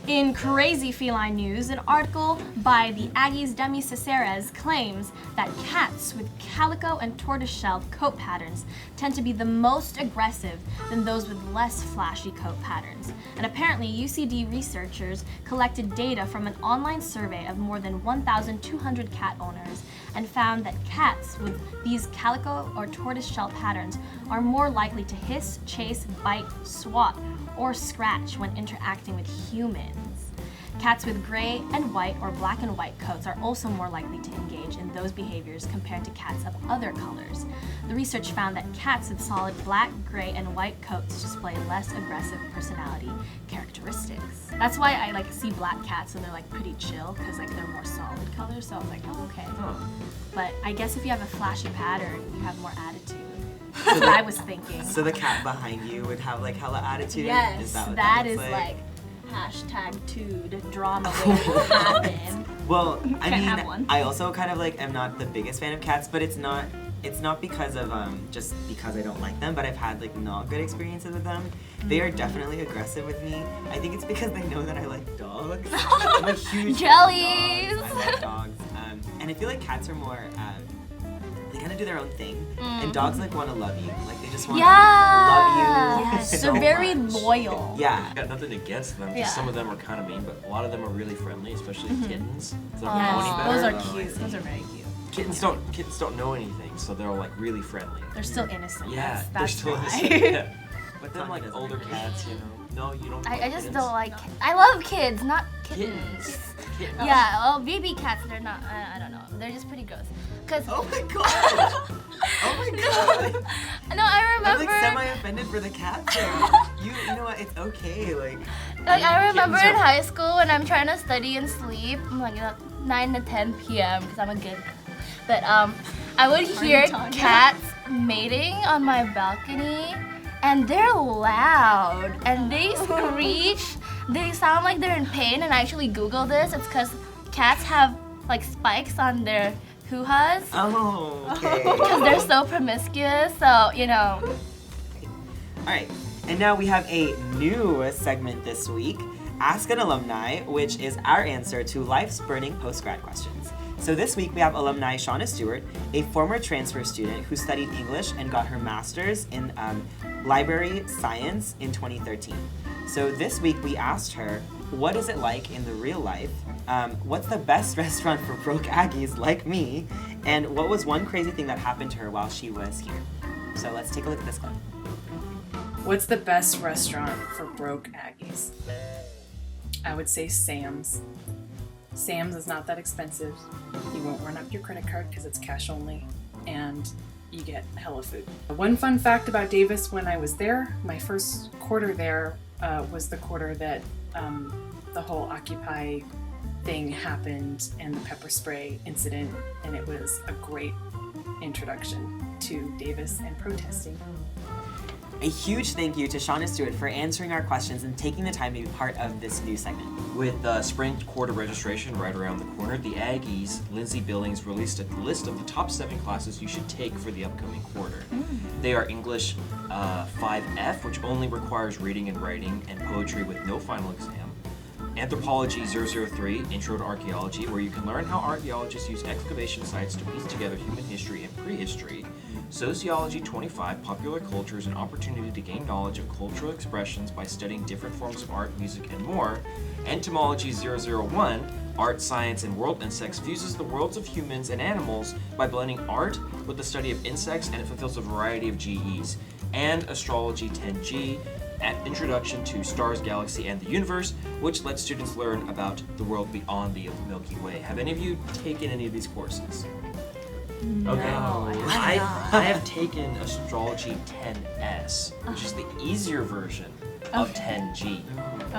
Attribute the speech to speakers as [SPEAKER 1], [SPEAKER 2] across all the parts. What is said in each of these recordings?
[SPEAKER 1] In crazy feline news, an article by the Aggies Demi claims that cats with calico and tortoiseshell coat patterns tend to be the most aggressive than those with less flashy coat patterns. And apparently, UCD researchers collected data from an online survey of more than 1,200 cat owners and found that cats with these calico or tortoiseshell patterns are more likely to hiss, chase, bite, swat, or scratch when interacting with humans. Cats with gray and white or black and white coats are also more likely to engage in those behaviors compared to cats of other colors. The research found that cats with solid black, gray, and white coats display less aggressive personality characteristics. That's why I see black cats and they're pretty chill because they're more solid colors. So I was like, oh, okay. But I guess if you have a flashy pattern, you have more attitude. That's what I was thinking.
[SPEAKER 2] So the cat behind you would have hella attitude?
[SPEAKER 1] Yes,
[SPEAKER 2] is that what
[SPEAKER 1] that
[SPEAKER 2] is
[SPEAKER 1] like #tude drama waiting to happen.
[SPEAKER 2] Well, I
[SPEAKER 1] Can't
[SPEAKER 2] mean,
[SPEAKER 1] have one.
[SPEAKER 2] I also kind of am not the biggest fan of cats, but it's not because of just because I don't like them, but I've had not good experiences with them. They are definitely aggressive with me. I think it's because they know that I like dogs. I'm a huge
[SPEAKER 1] Jellies!
[SPEAKER 2] fan of dogs. I love dogs. And I feel like cats are more they kind of do their own thing, and dogs want to love you. They just want to love you.
[SPEAKER 1] Yes,
[SPEAKER 2] so
[SPEAKER 1] they're very
[SPEAKER 2] much.
[SPEAKER 1] loyal.
[SPEAKER 2] Yeah.
[SPEAKER 3] I got nothing against them.
[SPEAKER 1] Yeah.
[SPEAKER 3] Just some of them are kind of mean, but a lot of them are really friendly, especially kittens. So they don't know
[SPEAKER 1] Yes,
[SPEAKER 3] any better.
[SPEAKER 1] those are
[SPEAKER 2] Oh, I
[SPEAKER 1] cute.
[SPEAKER 2] see.
[SPEAKER 1] Those are very cute.
[SPEAKER 3] Kittens don't know anything, so they're really friendly.
[SPEAKER 1] They're still innocent.
[SPEAKER 3] Yeah,
[SPEAKER 1] that's
[SPEAKER 3] they're still
[SPEAKER 1] why.
[SPEAKER 3] innocent. Yeah. But then
[SPEAKER 2] Tommy doesn't
[SPEAKER 3] older
[SPEAKER 2] agree.
[SPEAKER 3] cats, no, you don't.
[SPEAKER 4] I
[SPEAKER 3] like
[SPEAKER 4] just
[SPEAKER 3] kittens?
[SPEAKER 4] don't like. I love kids, not kittens.
[SPEAKER 3] Kittens.
[SPEAKER 4] Yeah, well, baby cats, they're not. I don't know. They're just pretty gross. Cause
[SPEAKER 2] Oh my god! Oh my god!
[SPEAKER 4] no, I
[SPEAKER 2] I'm
[SPEAKER 4] remember.
[SPEAKER 2] semi-offended for the cat there. You know what? It's okay.
[SPEAKER 4] I remember
[SPEAKER 2] kittens
[SPEAKER 4] in
[SPEAKER 2] are-
[SPEAKER 4] high school when I'm trying to study and sleep, I'm 9 to 10 p.m. because I'm a good. But I would hear
[SPEAKER 1] Tanya?
[SPEAKER 4] cats mating on my balcony, and they're loud and they screech. They sound like they're in pain. And I actually Googled this. It's because cats have spikes on their hoo-has
[SPEAKER 2] Oh, okay.
[SPEAKER 4] because they're so promiscuous. So
[SPEAKER 2] Alright, and now we have a new segment this week, Ask an Alumni, which is our answer to life's burning post-grad questions. So this week we have alumni Shauna Stewart, a former transfer student who studied English and got her master's in library science in 2013. So this week we asked her, what is it like in the real life? What's the best restaurant for broke Aggies like me? And what was one crazy thing that happened to her while she was here? So let's take a look at this clip.
[SPEAKER 5] What's the best restaurant for broke Aggies? I would say Sam's. Sam's is not that expensive. You won't run up your credit card because it's cash only, and you get hella food. One fun fact about Davis when I was there, my first quarter there was the quarter that the whole Occupy thing happened and the pepper spray incident, and it was a great introduction to Davis and protesting.
[SPEAKER 2] A huge thank you to Shauna Stewart for answering our questions and taking the time to be part of this new segment.
[SPEAKER 3] With spring quarter registration right around the corner, the Aggies, Lindsay Billings, released a list of the top 7 classes you should take for the upcoming quarter. They are English 5F, which only requires reading and writing, and poetry with no final exam. Anthropology 003, Intro to Archaeology, where you can learn how archaeologists use excavation sites to piece together human history and prehistory. Sociology 25, Popular Culture, is an opportunity to gain knowledge of cultural expressions by studying different forms of art, music, and more. Entomology 001, Art, Science, and World Insects, fuses the worlds of humans and animals by blending art with the study of insects, and it fulfills a variety of GEs. And Astrology 10G, an Introduction to Stars, Galaxy, and the Universe, which lets students learn about the world beyond the Milky Way. Have any of you taken any of these courses? Okay. I have taken Astrology 10S, which is the easier version of 10G.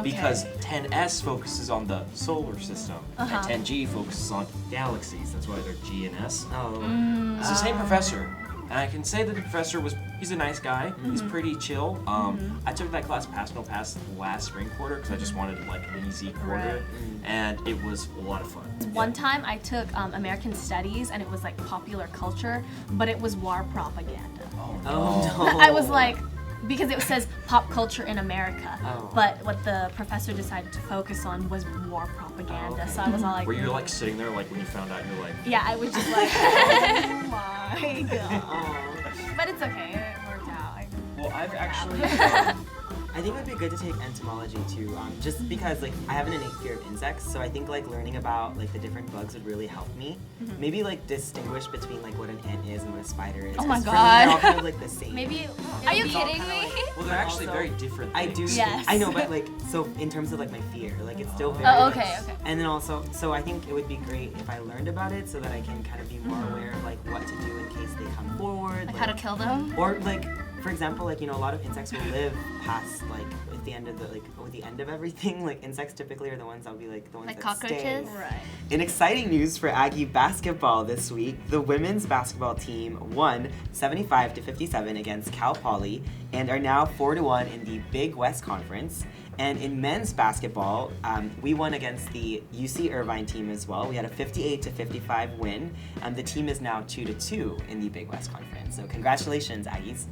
[SPEAKER 3] Because 10S focuses on the solar system, and 10G focuses on galaxies. That's why they're G and S. It's the same professor. And I can say that the professor he's a nice guy. He's pretty chill. I took that class pass no pass last spring quarter because I just wanted an easy quarter. And it was a lot of fun.
[SPEAKER 1] One time I took American Studies and it was popular culture, but it was war propaganda.
[SPEAKER 2] Oh no.
[SPEAKER 1] I was like, because it says pop culture in America.
[SPEAKER 2] Oh.
[SPEAKER 1] But what the professor decided to focus on was war propaganda.
[SPEAKER 2] Oh, okay.
[SPEAKER 1] So I was all like,
[SPEAKER 3] Were you like sitting there like when you found out you're like,
[SPEAKER 1] yeah, I was just like, oh my god.
[SPEAKER 2] Oh.
[SPEAKER 1] But it's okay, it worked out.
[SPEAKER 3] well, I've
[SPEAKER 1] Worked
[SPEAKER 3] actually.
[SPEAKER 1] out.
[SPEAKER 2] I think it would be good to take entomology too, just because like I have an innate fear of insects, so I think like learning about like the different bugs would really help me. Maybe like distinguish between like what an ant is and what a spider is.
[SPEAKER 4] Oh my
[SPEAKER 2] 'cause for me,
[SPEAKER 4] God.
[SPEAKER 2] they're all kind of like the same.
[SPEAKER 1] Maybe.
[SPEAKER 4] Are you
[SPEAKER 1] it'll be all
[SPEAKER 4] kidding
[SPEAKER 1] kinda
[SPEAKER 4] me?
[SPEAKER 1] like-
[SPEAKER 3] Well, they're actually
[SPEAKER 2] Also,
[SPEAKER 3] very different.
[SPEAKER 2] I do.
[SPEAKER 3] things.
[SPEAKER 1] Yes.
[SPEAKER 2] I know, but like so in terms of like my fear, like it's still very.
[SPEAKER 4] Oh,
[SPEAKER 2] like-
[SPEAKER 4] okay, okay.
[SPEAKER 2] And then also, so I think it would be great if I learned about it, so that I can kind of be more aware of like what to do in case they come forward.
[SPEAKER 4] Like how to kill them?
[SPEAKER 2] Or like, for example, like a lot of insects will live past like at the end of with the end of everything. Like insects typically are the ones that'll be like the ones
[SPEAKER 4] Like
[SPEAKER 2] that
[SPEAKER 4] cockroaches?
[SPEAKER 2] stay.
[SPEAKER 1] Right.
[SPEAKER 2] In exciting news for Aggie basketball this week, the women's basketball team won 75-57 against Cal Poly and are now 4-1 in the Big West Conference. And in men's basketball, we won against the UC Irvine team as well. We had a 58-55 win. The team is now 2-2 in the Big West Conference. So congratulations, Aggies.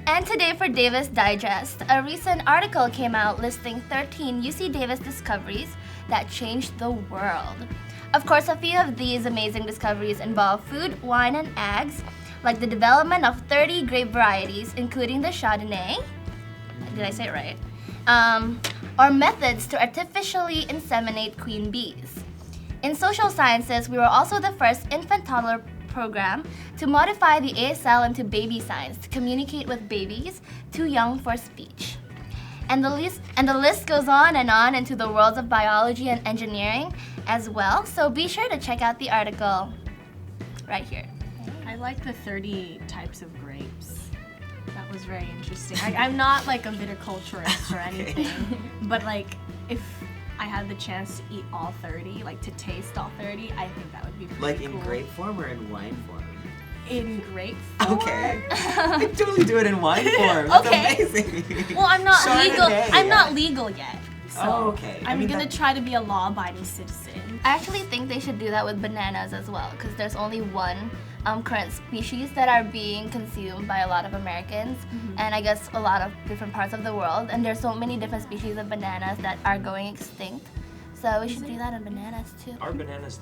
[SPEAKER 4] And today for Davis Digest, a recent article came out listing 13 UC Davis discoveries that changed the world. Of course, a few of these amazing discoveries involve food, wine, and ags, like the development of 30 grape varieties, including the Chardonnay. Did I say it right? Or methods to artificially inseminate queen bees. In social sciences, we were also the first infant toddler program to modify the ASL into baby signs to communicate with babies too young for speech. And the list goes on into the worlds of biology and engineering as well, so be sure to check out the article right here.
[SPEAKER 1] I like the 30 types of grapes. That was very interesting. I'm not like a viticulturist or anything, but like if I had the chance to eat all 30, like to taste all 30, I think that would be pretty
[SPEAKER 2] Like
[SPEAKER 1] cool.
[SPEAKER 2] in grape form or in wine form?
[SPEAKER 1] In grape form?
[SPEAKER 2] Okay. I totally do it in wine form. That's
[SPEAKER 1] Okay.
[SPEAKER 2] amazing.
[SPEAKER 1] Well, I'm not legal.
[SPEAKER 2] Chardonnay,
[SPEAKER 1] I'm
[SPEAKER 2] yeah.
[SPEAKER 1] not legal yet. So
[SPEAKER 2] Oh, okay. I
[SPEAKER 1] I'm
[SPEAKER 2] mean,
[SPEAKER 1] gonna
[SPEAKER 2] that-
[SPEAKER 1] try to be a law-abiding citizen.
[SPEAKER 4] I actually think they should do that with bananas as well, because there's only one current species that are being consumed by a lot of Americans, and I guess a lot of different parts of the world. And there's so many different species of bananas that are going extinct. So we should do that on bananas too.
[SPEAKER 3] Our bananas,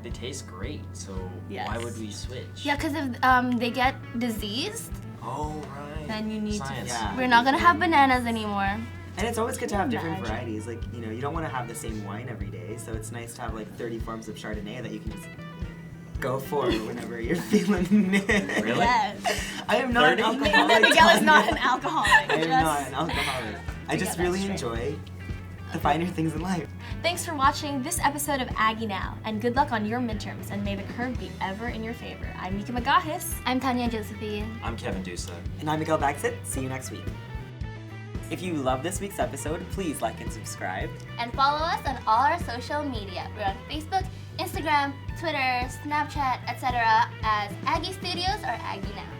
[SPEAKER 3] they taste great. So
[SPEAKER 1] Yes.
[SPEAKER 3] why would we switch?
[SPEAKER 4] Yeah, because if they get diseased,
[SPEAKER 3] Oh right.
[SPEAKER 1] Then you need to-
[SPEAKER 3] Science.
[SPEAKER 2] Yeah.
[SPEAKER 4] we're not gonna have bananas anymore.
[SPEAKER 2] And it's always good to have different
[SPEAKER 1] Imagine.
[SPEAKER 2] varieties. Like, you don't want to have the same wine every day, so it's nice to have like 30 forms of Chardonnay that you can just go for whenever you're feeling it.
[SPEAKER 3] Really?
[SPEAKER 1] Yes.
[SPEAKER 2] I am not
[SPEAKER 3] 30?
[SPEAKER 2] an alcoholic.
[SPEAKER 1] Miguel is not
[SPEAKER 2] Tanya.
[SPEAKER 1] an alcoholic.
[SPEAKER 2] I am
[SPEAKER 1] Just
[SPEAKER 2] not an alcoholic. I
[SPEAKER 1] to
[SPEAKER 2] just
[SPEAKER 1] get that
[SPEAKER 2] really
[SPEAKER 1] straight.
[SPEAKER 2] enjoy the finer things in life.
[SPEAKER 1] Thanks for watching this episode of Aggie Now, and good luck on your midterms, and may the curve be ever in your favor. I'm Mika Magahis.
[SPEAKER 4] I'm Tanya Josephine.
[SPEAKER 3] I'm Kevin Dusa.
[SPEAKER 2] And I'm Miguel Baxit. See you next week. If you love this week's episode, please like and subscribe.
[SPEAKER 4] And follow us on all our social media. We're on Facebook, Instagram, Twitter, Snapchat, etc. as Aggie Studios or Aggie Now.